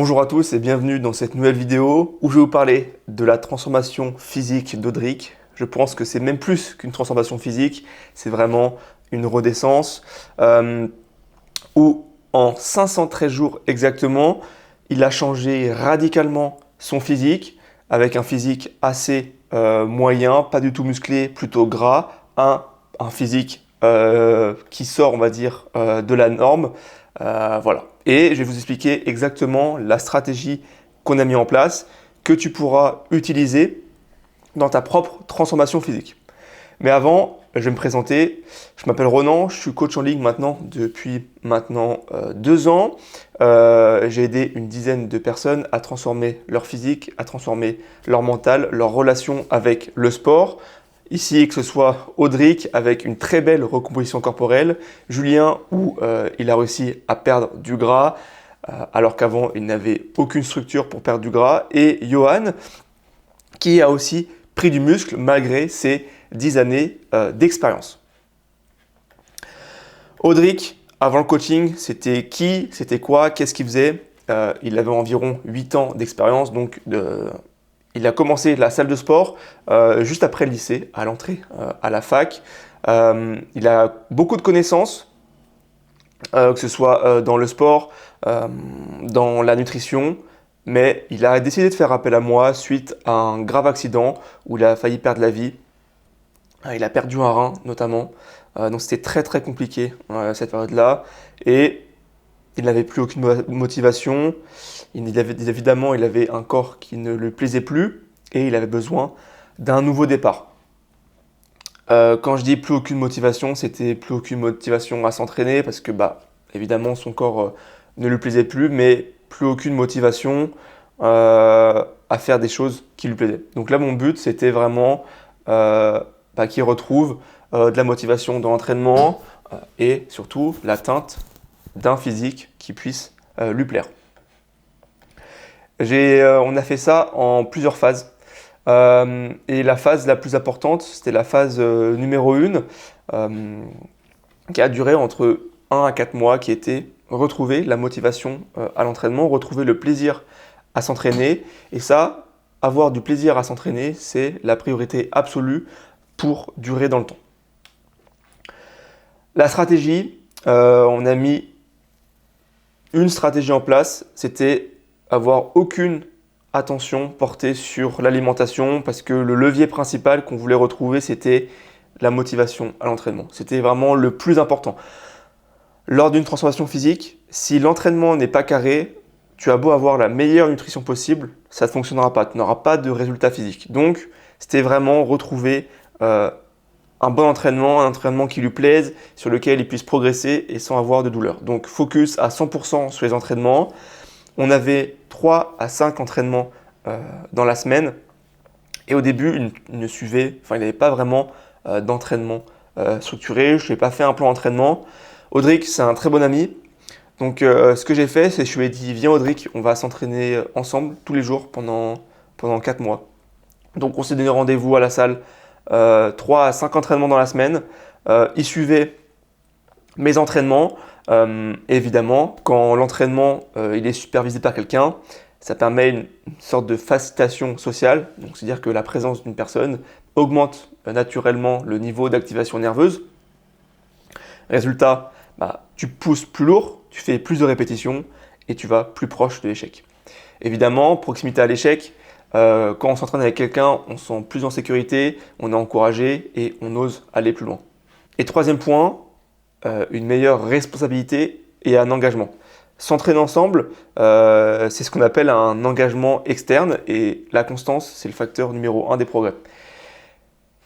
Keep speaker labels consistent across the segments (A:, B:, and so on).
A: Bonjour à tous et bienvenue dans cette nouvelle vidéo où je vais vous parler de la transformation physique d'Audric. Je pense que c'est même plus qu'une transformation physique, c'est vraiment une redescence où en 513 jours exactement, il a changé radicalement son physique avec un physique assez moyen, pas du tout musclé, plutôt gras, un physique qui sort, on va dire, de la norme. Voilà. Et je vais vous expliquer exactement la stratégie qu'on a mis en place, que tu pourras utiliser dans ta propre transformation physique. Mais avant, je vais me présenter. Je m'appelle Ronan, je suis coach en ligne maintenant depuis 2 ans. J'ai aidé une dizaine de personnes à transformer leur physique, à transformer leur mental, leur relation avec le sport. Ici, que ce soit Audric avec une très belle recomposition corporelle, Julien où il a réussi à perdre du gras alors qu'avant il n'avait aucune structure pour perdre du gras, et Johan qui a aussi pris du muscle malgré ses 10 années d'expérience. Audric, avant le coaching, c'était qui, c'était quoi, qu'est-ce qu'il faisait? Il avait environ 8 ans d'expérience, donc il a commencé la salle de sport juste après le lycée, à l'entrée à la fac. Il a beaucoup de connaissances, que ce soit dans le sport, dans la nutrition, mais il a décidé de faire appel à moi suite à un grave accident où il a failli perdre la vie. Il a perdu un rein notamment, donc c'était très très compliqué cette période-là, et il n'avait plus aucune motivation. Évidemment, il avait un corps qui ne lui plaisait plus et il avait besoin d'un nouveau départ. Quand je dis plus aucune motivation, c'était plus aucune motivation à s'entraîner parce que évidemment son corps ne lui plaisait plus, mais plus aucune motivation à faire des choses qui lui plaisaient. Donc là, mon but, c'était vraiment qu'il retrouve de la motivation dans l'entraînement et surtout l'atteinte d'un physique qui puisse lui plaire. On a fait ça en plusieurs phases. Et la phase la plus importante, c'était la phase numéro 1, qui a duré entre 1 à 4 mois, qui était retrouver la motivation à l'entraînement, retrouver le plaisir à s'entraîner. Et ça, avoir du plaisir à s'entraîner, c'est la priorité absolue pour durer dans le temps. La stratégie, on a mis une stratégie en place, c'était avoir aucune attention portée sur l'alimentation parce que le levier principal qu'on voulait retrouver, c'était la motivation à l'entraînement. C'était vraiment le plus important. Lors d'une transformation physique, si l'entraînement n'est pas carré, tu as beau avoir la meilleure nutrition possible, ça ne fonctionnera pas, tu n'auras pas de résultat physique. Donc, c'était vraiment retrouver un bon entraînement, un entraînement qui lui plaise, sur lequel il puisse progresser et sans avoir de douleur. Donc, focus à 100% sur les entraînements. On avait 3 à 5 entraînements dans la semaine. Et au début, il n'avait pas vraiment d'entraînement structuré. Je n'ai pas fait un plan d'entraînement. Audric, c'est un très bon ami. Donc, ce que j'ai fait, c'est que je lui ai dit, viens Audric, on va s'entraîner ensemble tous les jours pendant 4 mois. Donc, on s'est donné rendez-vous à la salle, 3 à 5 entraînements dans la semaine. Il suivait mes entraînements. Évidemment, quand l'entraînement il est supervisé par quelqu'un, ça permet une sorte de facilitation sociale. Donc, c'est-à-dire que la présence d'une personne augmente naturellement le niveau d'activation nerveuse. Résultat, tu pousses plus lourd, tu fais plus de répétitions et tu vas plus proche de l'échec. Évidemment, proximité à l'échec, quand on s'entraîne avec quelqu'un, on se sent plus en sécurité, on est encouragé et on ose aller plus loin. Et troisième point, une meilleure responsabilité et un engagement. S'entraîner ensemble, c'est ce qu'on appelle un engagement externe et la constance, c'est le facteur numéro 1 des progrès.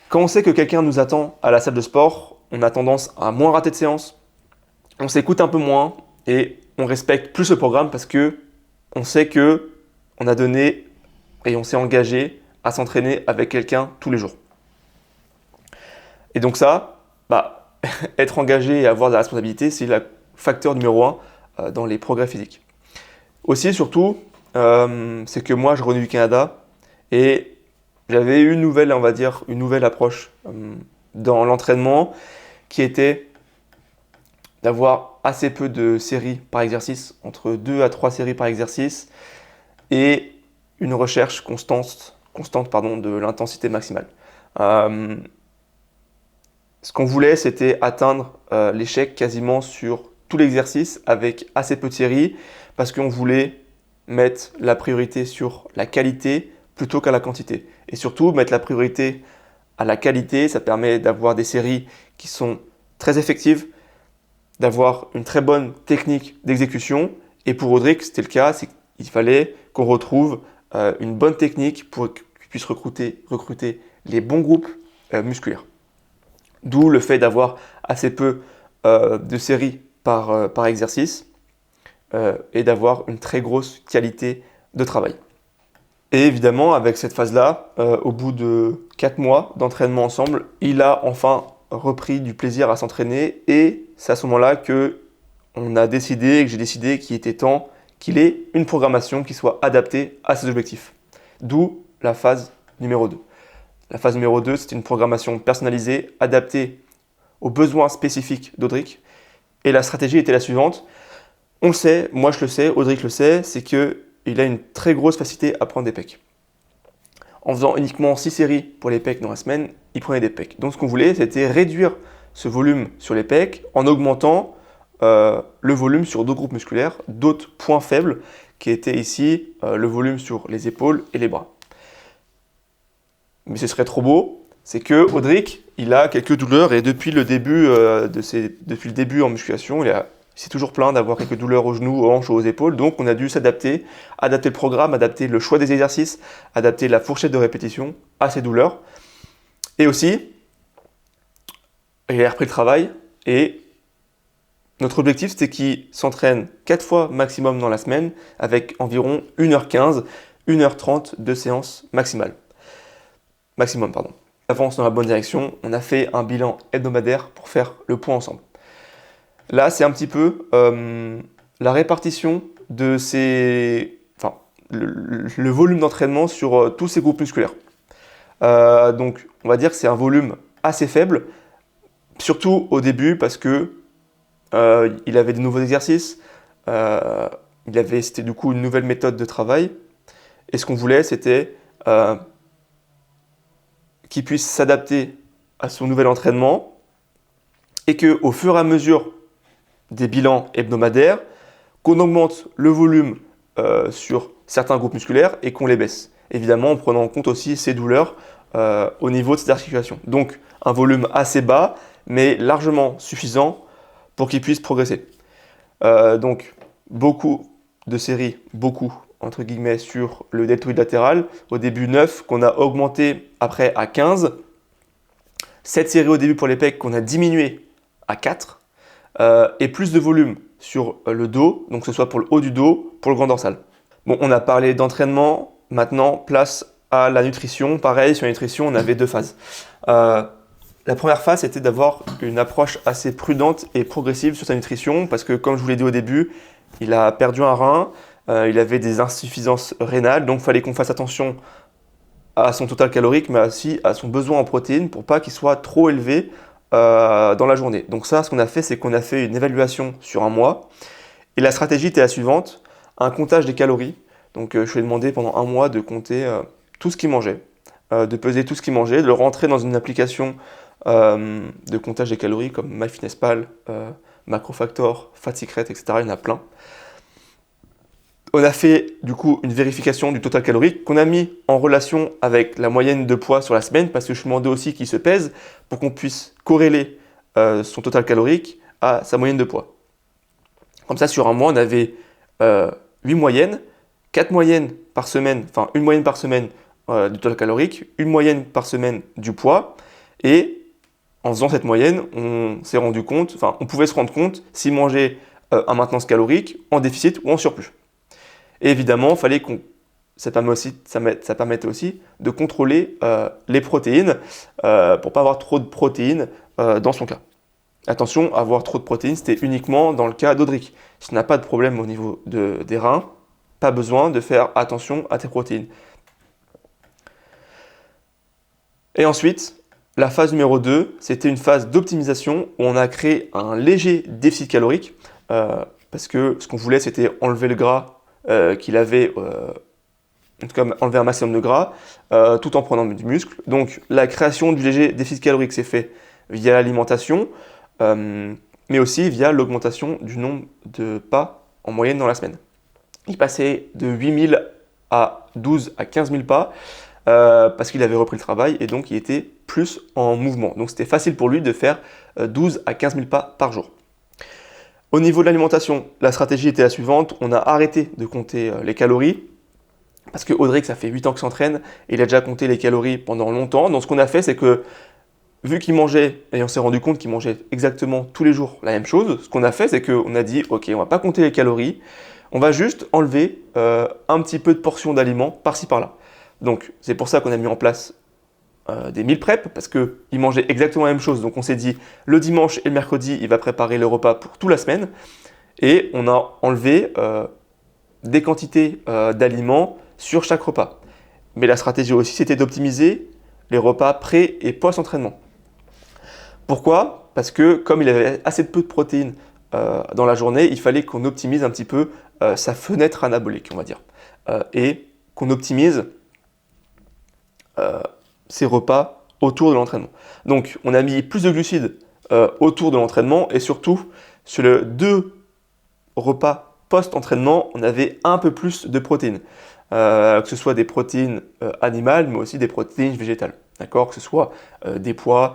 A: Quand on sait que quelqu'un nous attend à la salle de sport, on a tendance à moins rater de séances, on s'écoute un peu moins et on respecte plus le programme parce que on sait que on a donné et on s'est engagé à s'entraîner avec quelqu'un tous les jours. Et donc ça, être engagé et avoir de la responsabilité, c'est le facteur numéro 1 dans les progrès physiques. Aussi, surtout, c'est que moi, je revenais du Canada et j'avais une nouvelle approche dans l'entraînement qui était d'avoir assez peu de séries par exercice, entre 2 à 3 séries par exercice, et une recherche constante de l'intensité maximale. Ce qu'on voulait, c'était atteindre l'échec quasiment sur tout l'exercice avec assez peu de séries, parce qu'on voulait mettre la priorité sur la qualité plutôt qu'à la quantité. Et surtout, mettre la priorité à la qualité, ça permet d'avoir des séries qui sont très effectives, d'avoir une très bonne technique d'exécution. Et pour Audric, c'était le cas, c'est qu'il fallait qu'on retrouve une bonne technique pour qu'il puisse recruter les bons groupes musculaires. D'où le fait d'avoir assez peu de séries par exercice et d'avoir une très grosse qualité de travail. Et évidemment, avec cette phase-là, au bout de 4 mois d'entraînement ensemble, il a enfin repris du plaisir à s'entraîner et c'est à ce moment-là que j'ai décidé qu'il était temps qu'il ait une programmation qui soit adaptée à ses objectifs. D'où la phase numéro 2. La phase numéro 2, c'est une programmation personnalisée, adaptée aux besoins spécifiques d'Audric. Et la stratégie était la suivante. On le sait, moi je le sais, Audric le sait, c'est qu'il a une très grosse facilité à prendre des pecs. En faisant uniquement 6 séries pour les pecs dans la semaine, il prenait des pecs. Donc ce qu'on voulait, c'était réduire ce volume sur les pecs en augmentant le volume sur d'autres groupes musculaires, d'autres points faibles, qui étaient ici le volume sur les épaules et les bras. Mais ce serait trop beau, c'est que Audric, il a quelques douleurs et depuis le début en musculation, il s'est toujours plaint d'avoir quelques douleurs aux genoux, aux hanches ou aux épaules. Donc on a dû s'adapter, adapter le programme, adapter le choix des exercices, adapter la fourchette de répétition à ces douleurs. Et aussi, il a repris le travail et notre objectif c'était qu'il s'entraîne 4 fois maximum dans la semaine avec environ 1h15, 1h30 de séance maximum. Avance dans la bonne direction, on a fait un bilan hebdomadaire pour faire le point ensemble. Là, c'est un petit peu la répartition de le volume d'entraînement sur tous ces groupes musculaires. Donc, on va dire que c'est un volume assez faible, surtout au début parce que il avait de nouveaux exercices, c'était du coup une nouvelle méthode de travail. Et ce qu'on voulait, c'était qu'il puisse s'adapter à son nouvel entraînement et qu'au fur et à mesure des bilans hebdomadaires, qu'on augmente le volume sur certains groupes musculaires et qu'on les baisse. Évidemment, en prenant en compte aussi ces douleurs au niveau de ces articulations. Donc, un volume assez bas, mais largement suffisant pour qu'il puisse progresser. Donc, beaucoup de séries, entre guillemets, sur le deltoïde latéral. Au début 9, qu'on a augmenté après à 15. 7 séries au début pour les pecs qu'on a diminué à 4. Et plus de volume sur le dos, donc que ce soit pour le haut du dos, pour le grand dorsal. Bon, on a parlé d'entraînement, maintenant place à la nutrition. Pareil, sur la nutrition, on avait 2 phases. La première phase, c'était d'avoir une approche assez prudente et progressive sur sa nutrition, parce que comme je vous l'ai dit au début, il a perdu un rein, il avait des insuffisances rénales, donc il fallait qu'on fasse attention à son total calorique, mais aussi à son besoin en protéines pour pas qu'il soit trop élevé dans la journée. Donc ça, ce qu'on a fait, c'est qu'on a fait une évaluation sur un mois. Et la stratégie était la suivante, un comptage des calories. Donc je lui ai demandé pendant un mois de compter tout ce qu'il mangeait, de peser tout ce qu'il mangeait, de le rentrer dans une application de comptage des calories comme MyFitnessPal, Macrofactor, Fat Secret, etc. Il y en a plein. On a fait du coup une vérification du total calorique qu'on a mis en relation avec la moyenne de poids sur la semaine parce que je demandais aussi qu'il se pèse pour qu'on puisse corréler son total calorique à sa moyenne de poids. Comme ça, sur un mois, on avait 8 moyennes, 4 moyennes par semaine, enfin une moyenne par semaine du total calorique, une moyenne par semaine du poids. Et en faisant cette moyenne, on pouvait se rendre compte s'il mangeait en maintenance calorique, en déficit ou en surplus. Et évidemment, ça permettait aussi de contrôler les protéines pour ne pas avoir trop de protéines dans son cas. Attention, avoir trop de protéines, c'était uniquement dans le cas d'Audric. Si tu n'as pas de problème au niveau des reins, pas besoin de faire attention à tes protéines. Et ensuite, la phase numéro 2, c'était une phase d'optimisation où on a créé un léger déficit calorique. parce que ce qu'on voulait, c'était enlever le gras qu'il avait, en tout cas enlever un maximum de gras, tout en prenant du muscle. Donc la création du léger déficit calorique s'est fait via l'alimentation, mais aussi via l'augmentation du nombre de pas en moyenne dans la semaine. Il passait de 8000 à 12 à 15 000 pas parce qu'il avait repris le travail et donc il était plus en mouvement. Donc c'était facile pour lui de faire 12 à 15 000 pas par jour. Au niveau de l'alimentation, la stratégie était la suivante. On a arrêté de compter les calories parce que Audric, ça fait 8 ans qu'il s'entraîne et il a déjà compté les calories pendant longtemps. Donc ce qu'on a fait, c'est que vu qu'il mangeait, et on s'est rendu compte qu'il mangeait exactement tous les jours la même chose, ce qu'on a fait, c'est qu'on a dit, ok, on va pas compter les calories, on va juste enlever un petit peu de portions d'aliments par-ci par-là. Donc c'est pour ça qu'on a mis en place des meal prep, parce qu'il mangeait exactement la même chose. Donc on s'est dit, le dimanche et le mercredi, il va préparer le repas pour toute la semaine, et on a enlevé des quantités d'aliments sur chaque repas. Mais la stratégie aussi, c'était d'optimiser les repas pré- et post-entraînement. Pourquoi? Parce que comme il avait assez peu de protéines dans la journée, il fallait qu'on optimise un petit peu sa fenêtre anabolique, on va dire. Et qu'on optimise ses repas autour de l'entraînement. Donc on a mis plus de glucides autour de l'entraînement et surtout sur les 2 repas post-entraînement, on avait un peu plus de protéines. Que ce soit des protéines animales, mais aussi des protéines végétales. D'accord? Que ce soit des pois,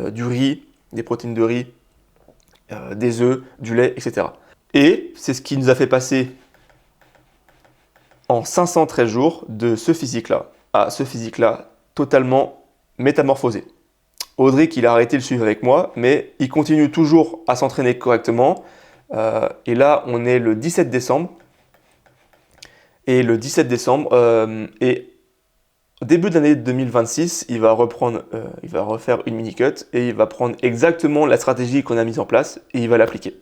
A: du riz, des protéines de riz, des œufs, du lait, etc. Et c'est ce qui nous a fait passer en 513 jours de ce physique-là à ce physique-là totalement métamorphosé. Audric, il a arrêté de le suivre avec moi, mais il continue toujours à s'entraîner correctement. Et là, on est le 17 décembre. Et le 17 décembre, et au début de l'année 2026, il va refaire une mini-cut et il va prendre exactement la stratégie qu'on a mise en place et il va l'appliquer.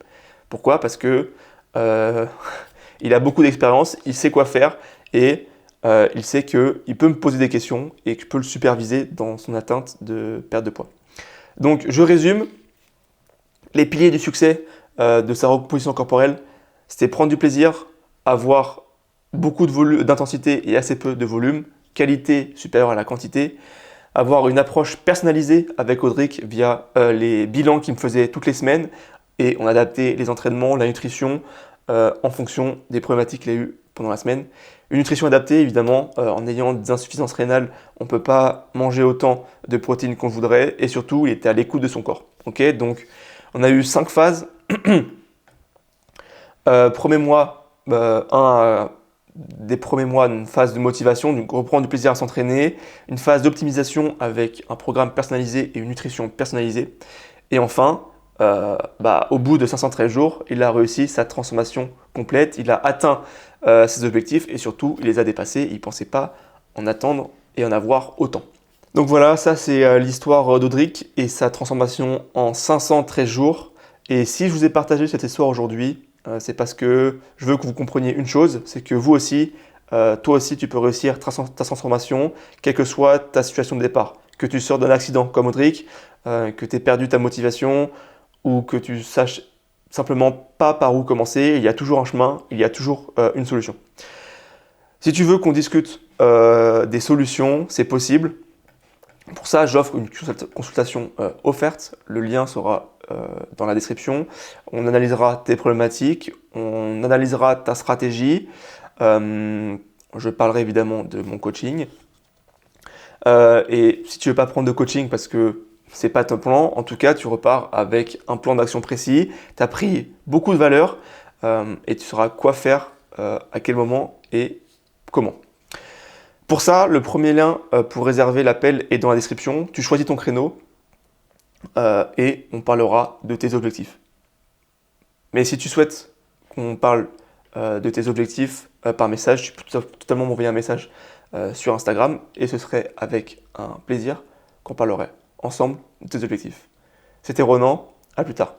A: Pourquoi? Parce que il a beaucoup d'expérience, il sait quoi faire et il sait qu'il peut me poser des questions et que je peux le superviser dans son atteinte de perte de poids. Donc je résume, les piliers du succès de sa recomposition corporelle, c'était prendre du plaisir, avoir beaucoup d'intensité et assez peu de volume, qualité supérieure à la quantité, avoir une approche personnalisée avec Audric via les bilans qu'il me faisait toutes les semaines et on adaptait les entraînements, la nutrition en fonction des problématiques qu'il a eues pendant la semaine. Une nutrition adaptée, évidemment, en ayant des insuffisances rénales, on ne peut pas manger autant de protéines qu'on voudrait et surtout, il était à l'écoute de son corps. Okay, donc, on a eu 5 phases. Premier mois, des premiers mois, une phase de motivation, donc reprendre du plaisir à s'entraîner, une phase d'optimisation avec un programme personnalisé et une nutrition personnalisée. Et enfin, au bout de 513 jours, il a réussi sa transformation complète, il a atteint ses objectifs et surtout, il les a dépassés. Il ne pensait pas en attendre et en avoir autant. Donc voilà, ça c'est l'histoire d'Audric et sa transformation en 513 jours. Et si je vous ai partagé cette histoire aujourd'hui, c'est parce que je veux que vous compreniez une chose, c'est que vous aussi, toi aussi, tu peux réussir ta transformation, quelle que soit ta situation de départ. Que tu sors d'un accident comme Audric, que tu aies perdu ta motivation ou que tu saches simplement pas par où commencer, il y a toujours un chemin, il y a toujours une solution. Si tu veux qu'on discute des solutions, c'est possible. Pour ça, j'offre une consultation offerte. Le lien sera dans la description. On analysera tes problématiques, on analysera ta stratégie. Je parlerai évidemment de mon coaching. Et si tu ne veux pas prendre de coaching parce que c'est pas ton plan, en tout cas, tu repars avec un plan d'action précis. Tu as pris beaucoup de valeur et tu sauras quoi faire, à quel moment et comment. Pour ça, le premier lien pour réserver l'appel est dans la description. Tu choisis ton créneau et on parlera de tes objectifs. Mais si tu souhaites qu'on parle de tes objectifs par message, tu peux totalement m'envoyer un message sur Instagram et ce serait avec un plaisir qu'on parlerait ensemble de tes objectifs. C'était Ronan, à plus tard.